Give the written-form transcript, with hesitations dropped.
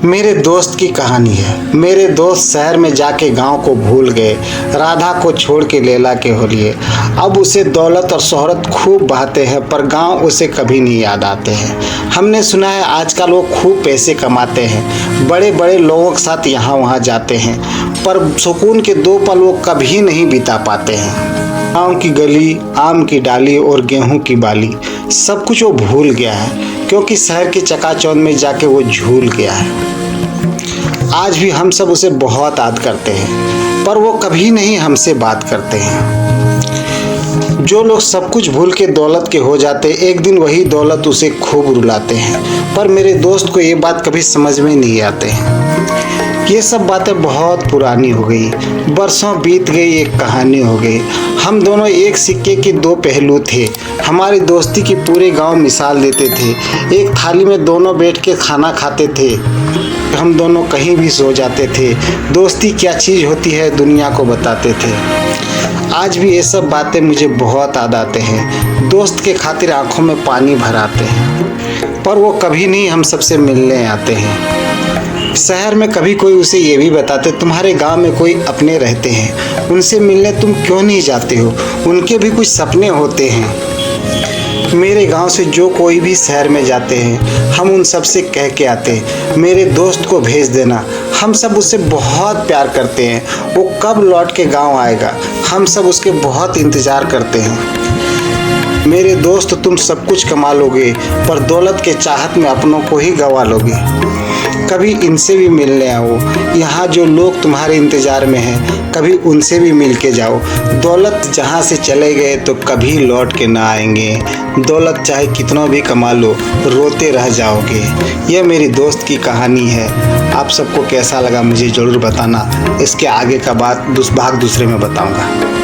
मेरे दोस्त की कहानी है। मेरे दोस्त शहर में जाके गांव को भूल गए, राधा को छोड़ के लैला के हो लिए। अब उसे दौलत और शोहरत खूब बहाते हैं, पर गांव उसे कभी नहीं याद आते हैं। हमने सुना है आजकल वो खूब पैसे कमाते हैं, बड़े बड़े लोगों के साथ यहाँ वहाँ जाते हैं, पर सुकून के 2 पल वो कभी नहीं बिता पाते हैं। गाँव की गली, आम की डाली और गेहूं की बाली, सब कुछ वो भूल गया है, क्योंकि शहर की चकाचौंध में जाके वो झूल गया है। आज भी हम सब उसे बहुत याद करते हैं, पर वो कभी नहीं हमसे बात करते हैं। जो लोग सब कुछ भूल के दौलत के हो जाते, एक दिन वही दौलत उसे खूब रुलाते हैं, पर मेरे दोस्त को ये बात कभी समझ में नहीं आते हैं। ये सब बातें बहुत पुरानी हो गई, बरसों बीत गई, एक कहानी हो गई। हम दोनों एक सिक्के के 2 पहलू थे। हमारी दोस्ती की पूरे गांव मिसाल देते थे। एक थाली में दोनों बैठ के खाना खाते थे, हम दोनों कहीं भी सो जाते थे। दोस्ती क्या चीज़ होती है दुनिया को बताते थे। आज भी ये सब बातें मुझे बहुत याद आते हैं। दोस्त के खातिर आंखों में पानी भर आते हैं, पर वो कभी नहीं हम सबसे मिलने आते हैं। शहर में कभी कोई उसे ये भी बताते, तुम्हारे गांव में कोई अपने रहते हैं, उनसे मिलने तुम क्यों नहीं जाते हो, उनके भी कुछ सपने होते हैं। मेरे गांव से जो कोई भी शहर में जाते हैं, हम उन सब से कह के आते हैं, मेरे दोस्त को भेज देना। हम सब उससे बहुत प्यार करते हैं, वो कब लौट के गांव आएगा, हम सब उसके बहुत इंतज़ार करते हैं। मेरे दोस्त, तुम सब कुछ कमा लोगे, पर दौलत के चाहत में अपनों को ही गंवा लोगे। कभी इनसे भी मिलने आओ, यहाँ जो लोग तुम्हारे इंतज़ार में हैं, कभी उनसे भी मिल के जाओ। दौलत जहाँ से चले गए तो कभी लौट के ना आएंगे। दौलत चाहे कितना भी कमा लो, रोते रह जाओगे। यह मेरी दोस्त की कहानी है। आप सबको कैसा लगा मुझे ज़रूर बताना। इसके आगे का भाग दूसरे में बताऊँगा।